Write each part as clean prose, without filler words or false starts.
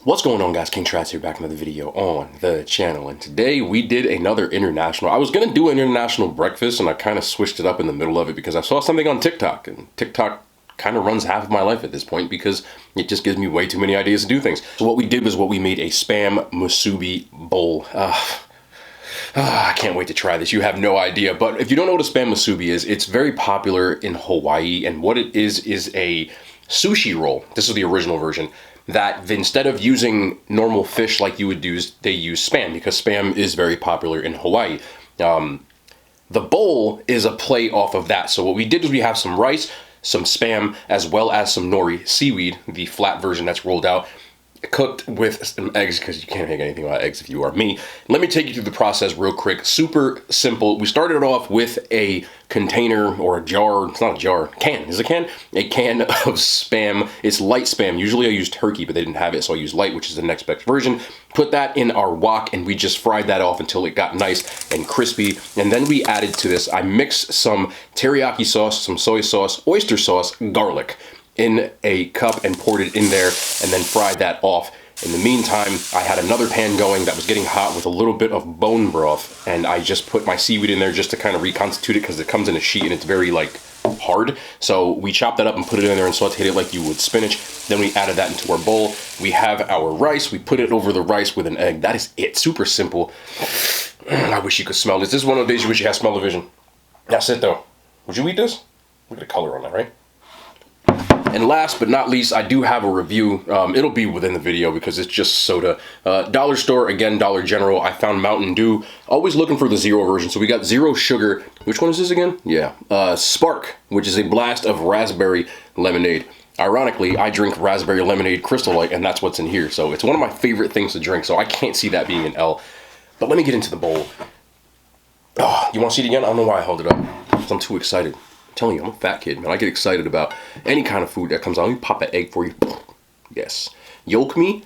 What's going on, guys? King Trats here, back with another video on the channel, and today we did another international. I was gonna do an international breakfast and I kind of switched it up in the middle of it because I saw something on TikTok, and TikTok kind of runs half of my life at this point because it just gives me way too many ideas to do things. So what we did was we made a Spam Musubi bowl. I can't wait to try this. You have no idea, but if you don't know what a Spam Musubi is, it's very popular in Hawaii, and what it is a sushi roll. This is the original version. That instead of using normal fish like you would use, they use Spam because Spam is very popular in Hawaii. The bowl is a play off of that. So what we did is we have some rice, some Spam, as well as some nori seaweed, the flat version that's rolled out, cooked with some eggs, because you can't make anything about eggs if you are me. Let me take you through the process real quick. Super simple. We started off with a container or a jar. It's not a jar. Can. Is it a can? A can of Spam. It's light Spam. Usually I use turkey, but they didn't have it, so I used light, which is the next best version. Put that in our wok, and we just fried that off until it got nice and crispy. And then we added to this, I mixed some teriyaki sauce, some soy sauce, oyster sauce, garlic in a cup and poured it in there and then fried that off. In the meantime, I had another pan going that was getting hot with a little bit of bone broth, and I just put my seaweed in there just to kind of reconstitute it because it comes in a sheet and it's very like hard. So we chopped that up and put it in there and sauteed it like you would spinach. Then we added that into our bowl. We have our rice. We put it over the rice with an egg. That is it. Super simple. I wish you could smell this. This is one of the days you wish you had smell-o-vision. That's it though. Would you eat this? Look at the color on that, right? And last but not least, I do have a review. It'll be within the video because it's just soda. Dollar store, again, Dollar General. I found Mountain Dew. Always looking for the zero version. So we got zero sugar. Which one is this again? Yeah. Spark, which is a blast of raspberry lemonade. Ironically, I drink raspberry lemonade Crystal Light, and that's what's in here. So it's one of my favorite things to drink, so I can't see that being an L. But let me get into the bowl. Oh, you want to see it again? I don't know why I held it up. Because I'm too excited. I'm telling you, I'm a fat kid, man. I get excited about any kind of food that comes out. Let me pop an egg for you. Yes. Yolk me.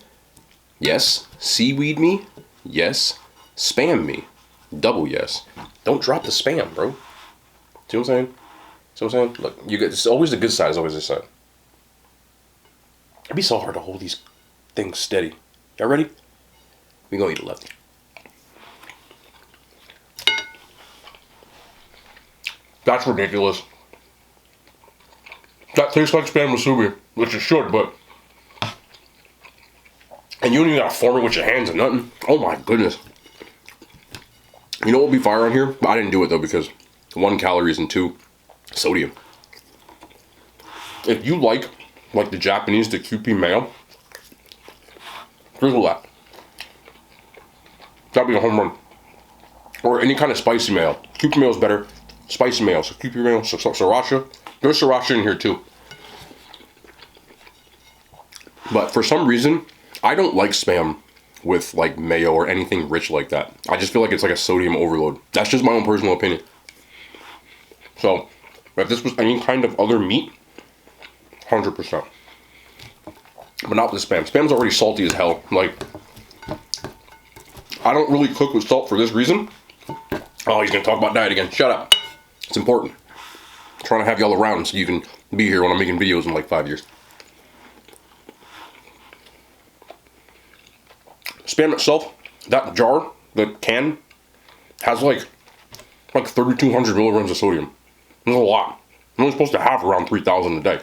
Yes. Seaweed me. Yes. Spam me. Double yes. Don't drop the Spam, bro. See what I'm saying? See what I'm saying? Look, you get. It's always the good side. It's always this side. It'd be so hard to hold these things steady. Y'all ready? We gonna eat a lefty. That's ridiculous. That tastes like Spam Musubi, which it should, but... And you don't even gotta form it with your hands and nothing. Oh my goodness. You know what would be fire on here? I didn't do it though because 1, calories and 2, sodium. If you like the Japanese, the QP mayo, drizzle that. That'd be a home run. Or any kind of spicy mayo. QP mayo is better. Spicy mayo, so QP mayo, sriracha. There's sriracha in here too. But for some reason, I don't like Spam with like mayo or anything rich like that. I just feel like it's like a sodium overload. That's just my own personal opinion. So, if this was any kind of other meat, 100%. But not with Spam. Spam's already salty as hell. Like, I don't really cook with salt for this reason. Oh, he's gonna talk about diet again. Shut up. It's important. I'm trying to have y'all around so you can be here when I'm making videos in like 5 years. Spam itself, that jar, the can, has like 3,200 milligrams of sodium. That's a lot. I'm only supposed to have around 3,000 a day.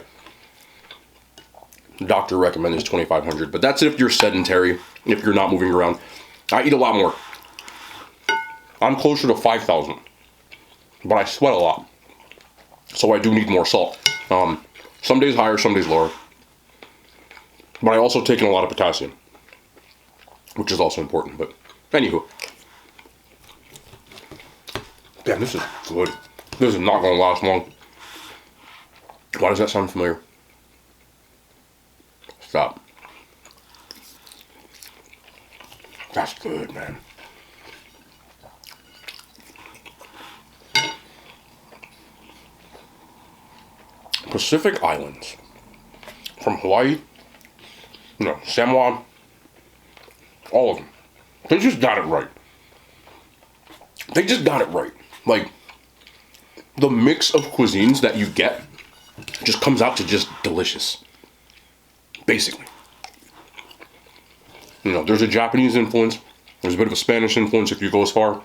The doctor recommends 2,500, but that's if you're sedentary, if you're not moving around. I eat a lot more. I'm closer to 5,000, but I sweat a lot, so I do need more salt. Some days higher, some days lower, but I also take in a lot of potassium, which is also important. But anywho, damn, this is good. This is not gonna last long. Why does that sound familiar? Stop. That's good, man. Pacific Islands, from Hawaii, Samoa, all of them. They just got it right. They just got it right. Like, the mix of cuisines that you get just comes out to just delicious. Basically. You know, there's a Japanese influence. There's a bit of a Spanish influence if you go as far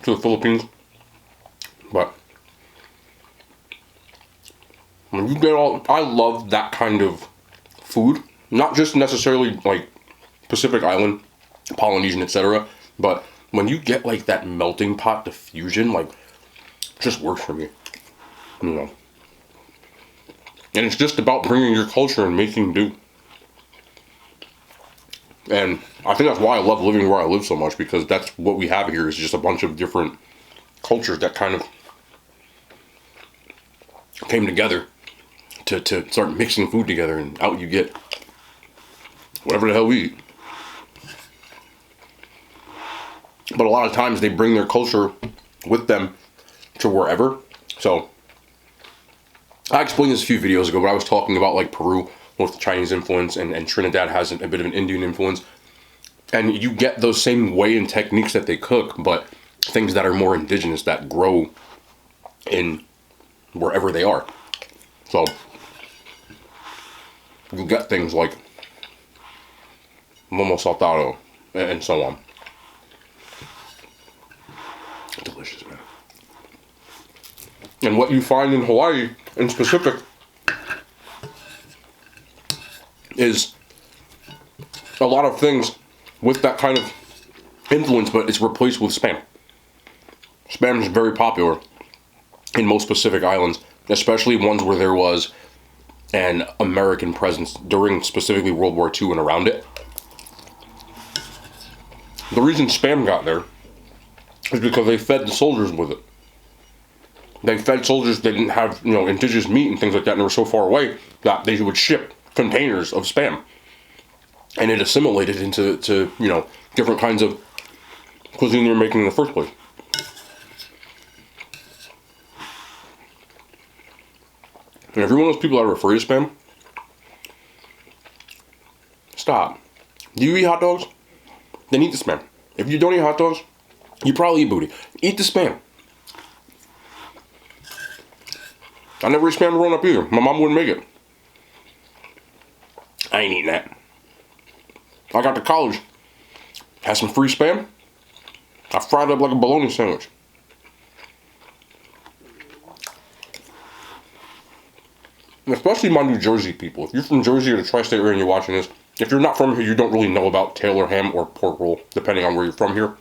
to the Philippines. But when you get all, I love that kind of food. Not just necessarily like Pacific Island, Polynesian, etc. But when you get like that melting pot diffusion, like, it just works for me. You know. And it's just about bringing your culture and making do. And I think that's why I love living where I live so much, because that's what we have here is just a bunch of different cultures that kind of came together to start mixing food together, and out you get whatever the hell we eat. But a lot of times they bring their culture with them to wherever. So I explained this a few videos ago, but I was talking about like Peru with the Chinese influence, and Trinidad has a bit of an Indian influence. And you get those same way and techniques that they cook, but things that are more indigenous, that grow in wherever they are. So you get things like lomo saltado and so on. Delicious, man. And what you find in Hawaii in specific is a lot of things with that kind of influence, but it's replaced with Spam. Spam is very popular in most Pacific islands, especially ones where there was an American presence during specifically World War II and around it. The reason Spam got there is because they fed the soldiers with it. They fed soldiers, they didn't have, you know, indigenous meat and things like that, and they were so far away that they would ship containers of Spam. And it assimilated into you know, different kinds of cuisine they're making in the first place. And if you're one of those people that are afraid of Spam, stop. Do you eat hot dogs? Then eat the Spam. If you don't eat hot dogs, you probably eat booty. Eat the Spam. I never ate Spam growing up either. My mom wouldn't make it. I ain't eating that. I got to college, had some free Spam. I fried it up like a bologna sandwich. And especially my New Jersey people. If you're from Jersey or the tri-state area and you're watching this, if you're not from here, you don't really know about Taylor ham or pork roll, depending on where you're from here.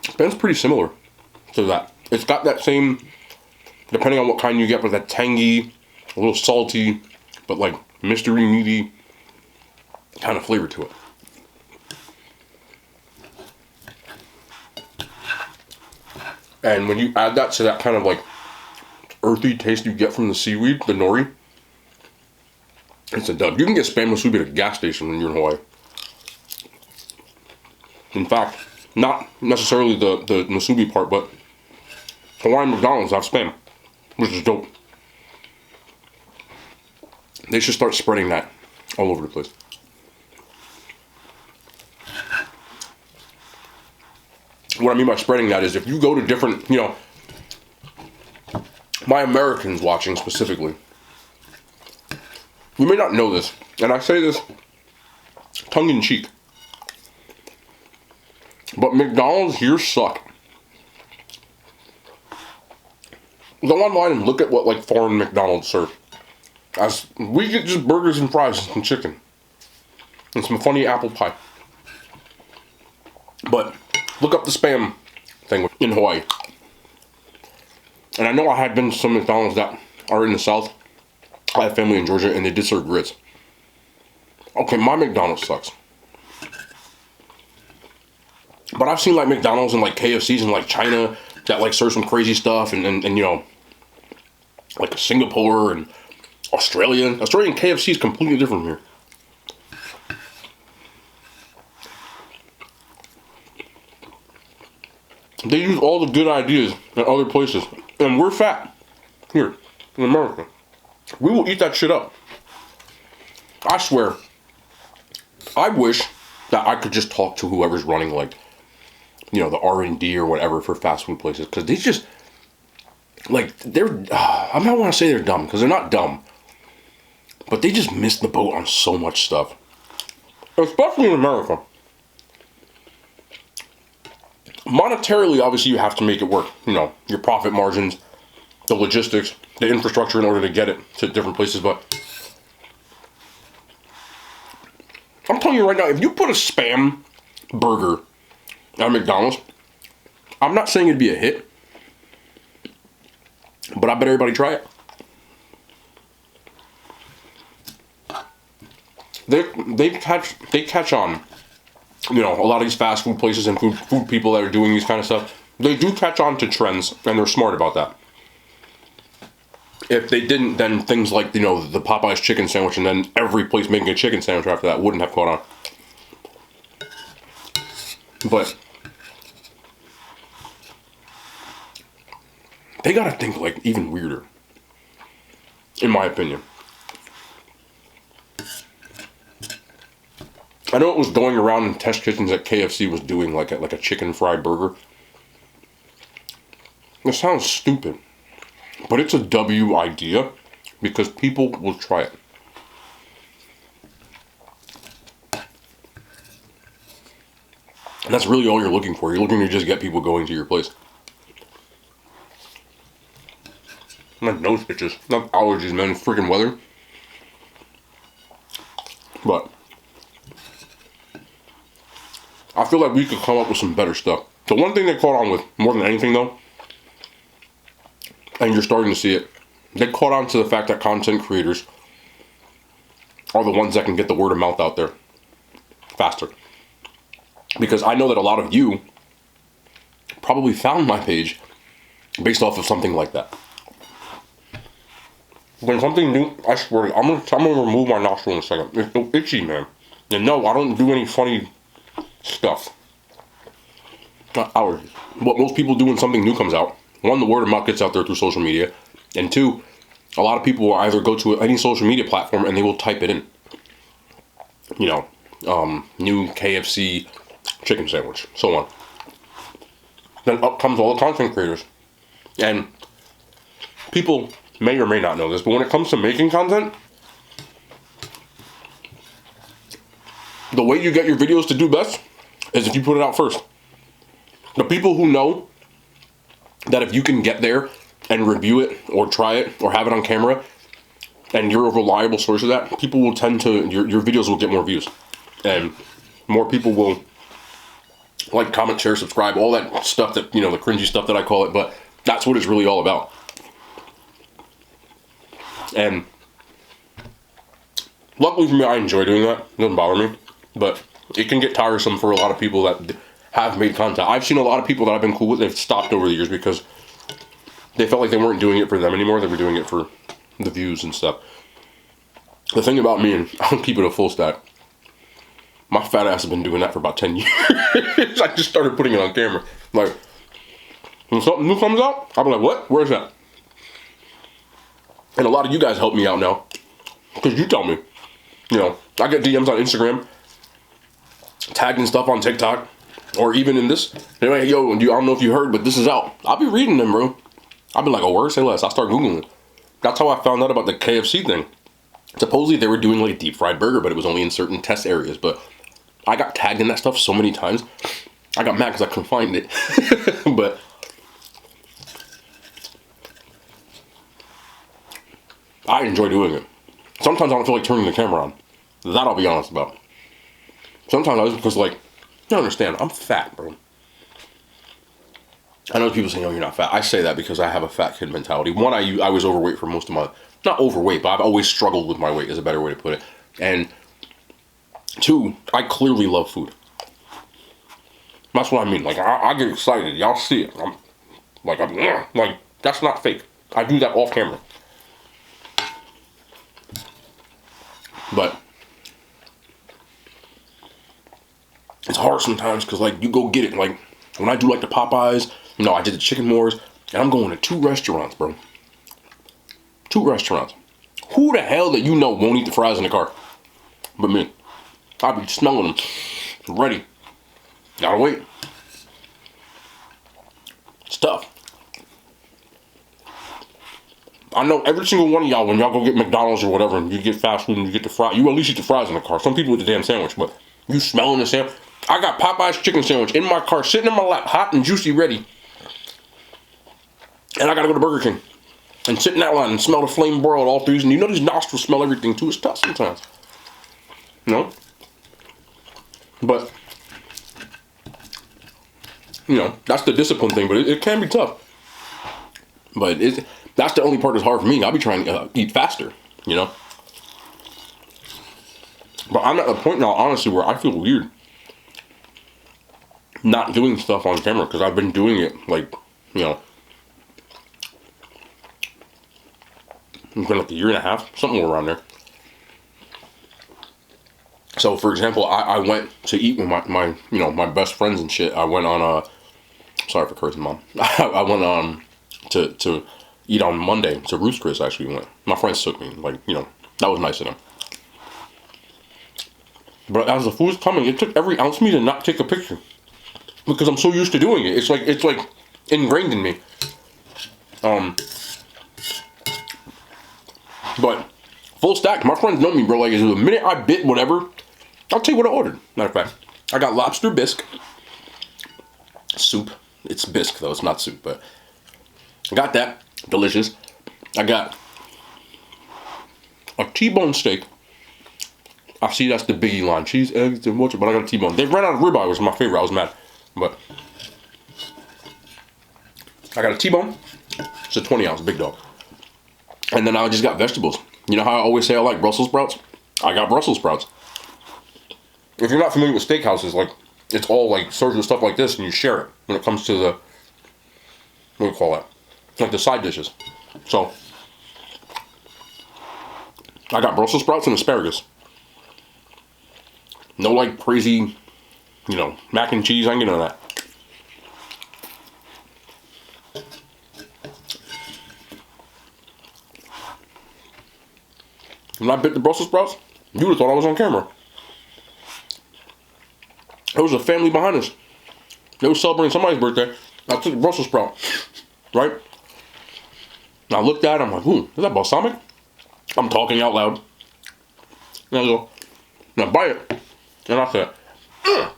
Spam's pretty similar to that. It's got that same, depending on what kind you get, but that tangy, a little salty, but like mystery meaty kind of flavor to it. And when you add that to that kind of like earthy taste you get from the seaweed, the nori, it's a dub. You can get Spam Musubi at a gas station when you're in Hawaii. In fact, not necessarily the Musubi part, but Hawaiian McDonald's have Spam, which is dope. They should start spreading that all over the place. What I mean by spreading that is if you go to different, you know, my Americans watching specifically, you may not know this, and I say this tongue-in-cheek, but McDonald's here suck. Go online and look at what like foreign McDonald's serve. As we get just burgers and fries and some chicken and some funny apple pie. But look up the Spam thing in Hawaii. And I know I had been to some McDonald's that are in the South. I have family in Georgia and they did serve grits. Okay, my McDonald's sucks. But I've seen like McDonald's and like KFC's in like China that like serve some crazy stuff, and you know, like Singapore and Australian KFC is completely different from here. They use all the good ideas in other places, and we're fat here in America. We will eat that shit up. I swear. I wish that I could just talk to whoever's running, like, you know, the R&D or whatever for fast food places, because they just, like, they're, I don't want to say they're dumb, because they're not dumb, but they just missed the boat on so much stuff. especially in America. Monetarily, obviously, you have to make it work. You know, your profit margins, the logistics, the infrastructure in order to get it to different places. But I'm telling you right now, if you put a Spam burger at McDonald's, I'm not saying it'd be a hit, but I bet everybody try it. They catch on. You know, a lot of these fast food places and food people that are doing these kind of stuff, they do catch on to trends, and they're smart about that. If they didn't, then things like, you know, the Popeye's chicken sandwich, and then every place making a chicken sandwich after that wouldn't have caught on. But they gotta think like even weirder, in my opinion. I know it was going around in test kitchens that KFC was doing like a chicken fried burger. It sounds stupid, but it's a W idea because people will try it. And that's really all you're looking for. You're looking to just get people going to your place. My nose itches. Not allergies, man. It's freaking weather. But I feel like we could come up with some better stuff. The one thing they caught on with, more than anything though, and you're starting to see it, they caught on to the fact that content creators are the ones that can get the word of mouth out there faster. Because I know that a lot of you probably found my page based off of something like that. When something new, I swear, I'm gonna remove my nostril in a second. It's so itchy, man. And no, I don't do any funny stuff. Not allergies. What most people do when something new comes out, one, the word of mouth gets out there through social media, and two, a lot of people will either go to any social media platform and they will type it in. You know, new KFC chicken sandwich, so on. Then up comes all the content creators. And people may or may not know this, but when it comes to making content, the way you get your videos to do best is if you put it out first. The people who know that if you can get there and review it or try it or have it on camera and you're a reliable source of that, people will tend to, your videos will get more views. And more people will like, comment, share, subscribe, all that stuff that, you know, the cringy stuff that I call it, but that's what it's really all about. And luckily for me, I enjoy doing that. It doesn't bother me. But it can get tiresome for a lot of people that have made content. I've seen a lot of people that I've been cool with, they've stopped over the years because they felt like they weren't doing it for them anymore. They were doing it for the views and stuff. The thing about me, and I'll keep it a full stack, my fat ass has been doing that for about 10 years. I just started putting it on camera. Like, when something new comes out, I'll be like, what? Where's that? And a lot of you guys help me out now. Because you tell me. You know, I get DMs on Instagram, tagged and stuff on TikTok, or even in this. They're like, yo, I don't know if you heard, but this is out. I'll be reading them, bro. I'll be like, oh, word, say less. I'll start Googling it. That's how I found out about the KFC thing. Supposedly they were doing like a deep fried burger, but it was only in certain test areas. But I got tagged in that stuff so many times. I got mad because I couldn't find it. But I enjoy doing it. Sometimes I don't feel like turning the camera on. That I'll be honest about. Sometimes I just because, like, you don't understand, I'm fat, bro. I know people say, oh, you're not fat. I say that because I have a fat kid mentality. One, I was overweight for most of my, not overweight, but I've always struggled with my weight is a better way to put it. And two, I clearly love food. That's what I mean. Like, I get excited. Y'all see it. I'm like, that's not fake. I do that off camera. But it's hard sometimes because, like, you go get it. Like, when I do, like, the Popeyes, you know, I did the Chicken Wars, and I'm going to 2 restaurants, bro. 2 restaurants. Who the hell that you know won't eat the fries in the car? But me. I'll be smelling them. Ready. Gotta wait. It's tough. I know every single one of y'all, when y'all go get McDonald's or whatever, and you get fast food and you get the fries, you at least eat the fries in the car. Some people eat the damn sandwich, but You smelling the sandwich? I got Popeye's chicken sandwich in my car, sitting in my lap, hot and juicy, ready. And I gotta go to Burger King and sit in that line and smell the flame broiled all through. And you know these nostrils smell everything too. It's tough sometimes. You know? But, you know, that's the discipline thing. But it can be tough. But that's the only part that's hard for me. I'll be trying to eat faster, you know? But I'm at a point now, honestly, where I feel weird not doing stuff on camera. Because I've been doing it, like, you know, it's been like a year and a half, something around there. So, for example, I went to eat with my you know, my best friends and shit. I went on sorry for cursing, Mom. I went on to eat on Monday to Ruth's Chris. Actually went. My friends took me. Like, you know, that was nice of them. But as the food's coming, it took every ounce of me to not take a picture because I'm so used to doing it. It's like ingrained in me. But full stack, my friends know me, bro. Like, the minute I bit whatever, I'll tell you what I ordered. Matter of fact, I got lobster bisque soup. It's bisque though, it's not soup, but I got that. Delicious. I got a T-bone steak. I see that's the biggie line. Cheese, eggs, and what's it, but I got a T-bone. They ran out of ribeye, which was my favorite. I was mad. But I got a T-bone. It's a 20-ounce, big dog. And then I just got vegetables. You know how I always say I like Brussels sprouts? I got Brussels sprouts. If you're not familiar with steakhouses, like, it's all like served with stuff like this and you share it when it comes to the, what do you call that? Like the side dishes. So, I got Brussels sprouts and asparagus. No like crazy, you know, mac and cheese, I ain't getting none of that. When I bit the Brussels sprouts, you would have thought I was on camera. There was a family behind us. They were celebrating somebody's birthday. I took the Brussels sprout, right? And I looked at it, I'm like, is that balsamic? I'm talking out loud. And I go, and I bite it. And I said, I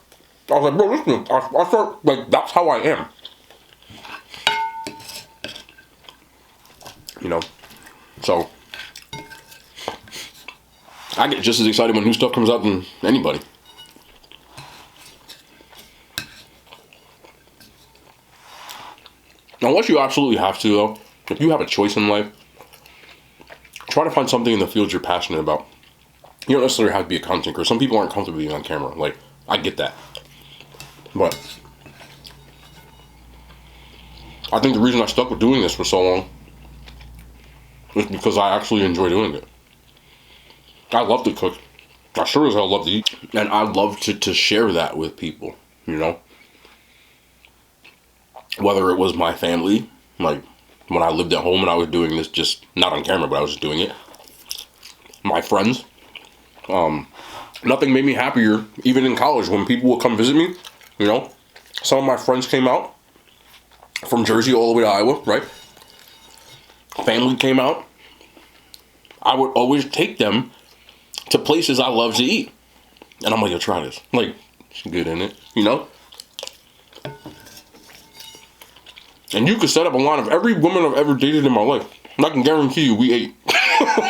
was like, bro, listen, I thought, like, that's how I am. You know, so I get just as excited when new stuff comes out than anybody. Unless you absolutely have to, though, if you have a choice in life, try to find something in the field you're passionate about. You don't necessarily have to be a content creator. Some people aren't comfortable being on camera. Like, I get that. But I think the reason I stuck with doing this for so long is because I actually enjoy doing it. I love to cook. I sure as hell love to eat. And I love to share that with people, you know? Whether it was my family, like when I lived at home and I was doing this, just not on camera, but I was just doing it. My friends. Nothing made me happier, even in college, when people would come visit me, you know? Some of my friends came out from Jersey all the way to Iowa, right? Family came out. I would always take them to places I love to eat. And I'm like, yo, try this. Like, it's good, isn't it? You know? And you could set up a line of every woman I've ever dated in my life. And I can guarantee you we ate.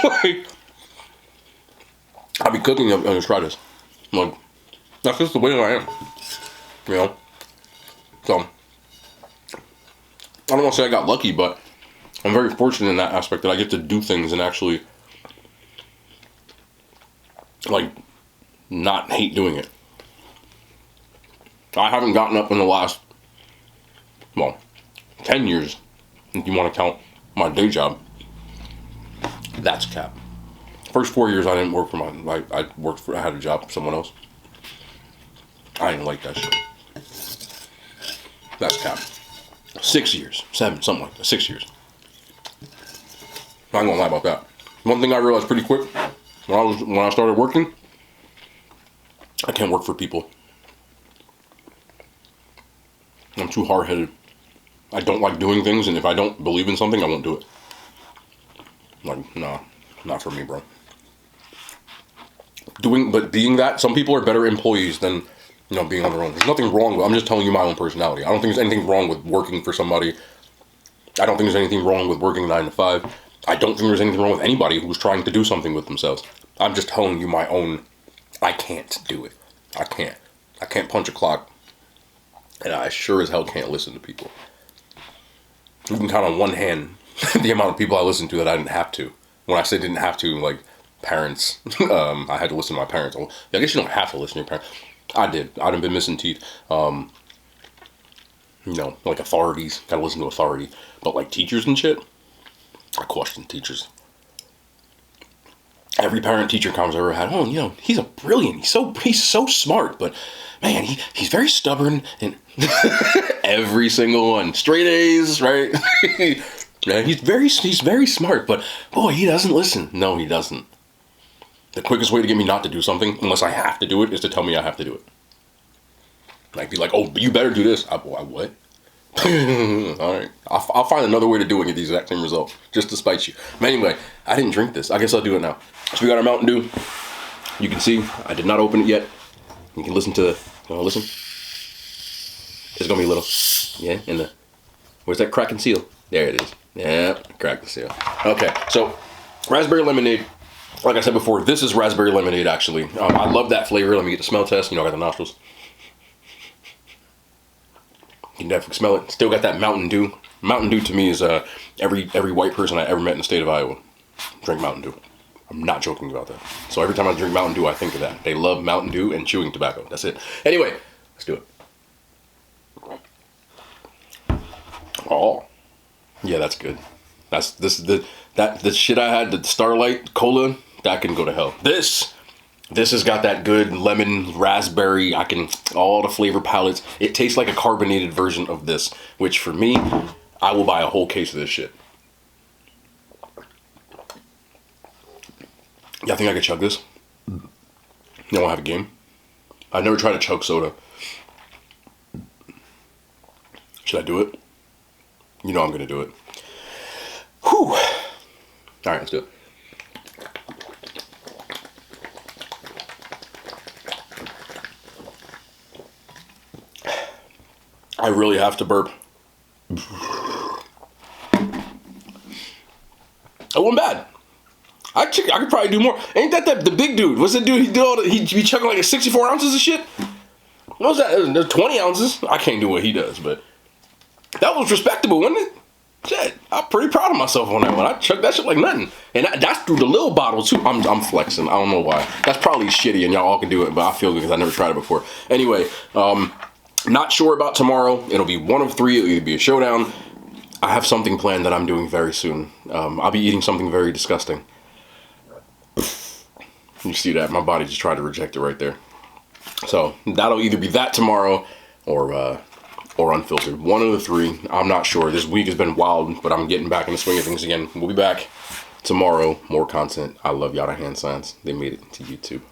Like, I'll be cooking and just try this. Like, that's just the way I am. You know? So, I don't want to say I got lucky, but I'm very fortunate in that aspect that I get to do things and actually, like, not hate doing it. I haven't gotten up in the last, well, 10 years, if you want to count my day job. That's cap. First 4 years I didn't work for I had a job for someone else. I didn't like that shit. That's cap. 6 years, 7, something like that, 6 years. I'm not gonna lie about that. One thing I realized pretty quick, when I started working, I can't work for people. I'm too hard-headed. I don't like doing things, and if I don't believe in something, I won't do it. Like, nah, not for me, bro. being that, some people are better employees than, you know, being on their own. There's nothing wrong with, I'm just telling you my own personality. I don't think there's anything wrong with working for somebody. I don't think there's anything wrong with working 9 to 5. I don't think there's anything wrong with anybody who's trying to do something with themselves. I'm just telling you my own, I can't do it. I can't. I can't punch a clock. And I sure as hell can't listen to people. You can count on one hand the amount of people I listened to that I didn't have to. When I say didn't have to, like parents, I had to listen to my parents. Well, I guess you don't have to listen to your parents. I did. I'd have been missing teeth. You know, like authorities. Gotta listen to authority. But like teachers and shit, I question teachers. Every parent-teacher conversation I ever had, oh, you know, he's a brilliant. He's so smart, but man, he's very stubborn, and every single one, straight A's, right? Yeah, he's very smart, but boy, he doesn't listen. No, he doesn't. The quickest way to get me not to do something, unless I have to do it, is to tell me I have to do it. Like, be like, oh, you better do this. I what? All right, I'll find another way to do it and get the exact same result, just to spite you. But anyway, I didn't drink this. I guess I'll do it now. So we got our Mountain Dew. You can see I did not open it yet. You can listen to. You want to listen? It's gonna be a little. Yeah, in the. Where's that crack and seal? There it is. Yeah, crack the seal. Okay, so raspberry lemonade. Like I said before, this is raspberry lemonade. Actually, I love that flavor. Let me get the smell test. You know, I got the nostrils. You can definitely smell it. Still got that Mountain Dew. Mountain Dew to me is every white person I ever met in the state of Iowa drink Mountain Dew. I'm not joking about that. So every time I drink Mountain Dew, I think of that. They love Mountain Dew and chewing tobacco. That's it. Anyway, let's do it. Oh, yeah, that's good. The shit I had, the Starlight Cola, that can go to hell. This has got that good lemon, raspberry, all the flavor palettes. It tastes like a carbonated version of this, which for me, I will buy a whole case of this shit. Yeah, I think I could chug this. You don't have a game. I've never tried to chug soda. Should I do it? You know I'm gonna do it. Whew. All right, let's do it. I really have to burp. It wasn't bad. I could probably do more. Ain't that the big dude? What's the dude? He be chugging like 64 ounces of shit? What was that? 20 ounces? I can't do what he does, but that was respectable, wasn't it? Shit, I'm pretty proud of myself on that one. I chugged that shit like nothing. And that's through the little bottle too. I'm flexing. I don't know why. That's probably shitty and y'all all can do it, but I feel good because I never tried it before. Anyway, not sure about tomorrow. It'll be one of three. It'll either be a showdown. I have something planned that I'm doing very soon. I'll be eating something very disgusting. You see that? My body just tried to reject it right there. So that'll either be that tomorrow or unfiltered. One of the three. I'm not sure. This week has been wild, but I'm getting back in the swing of things again. We'll be back tomorrow. More content. I love Yada Hand Signs. They made it to YouTube.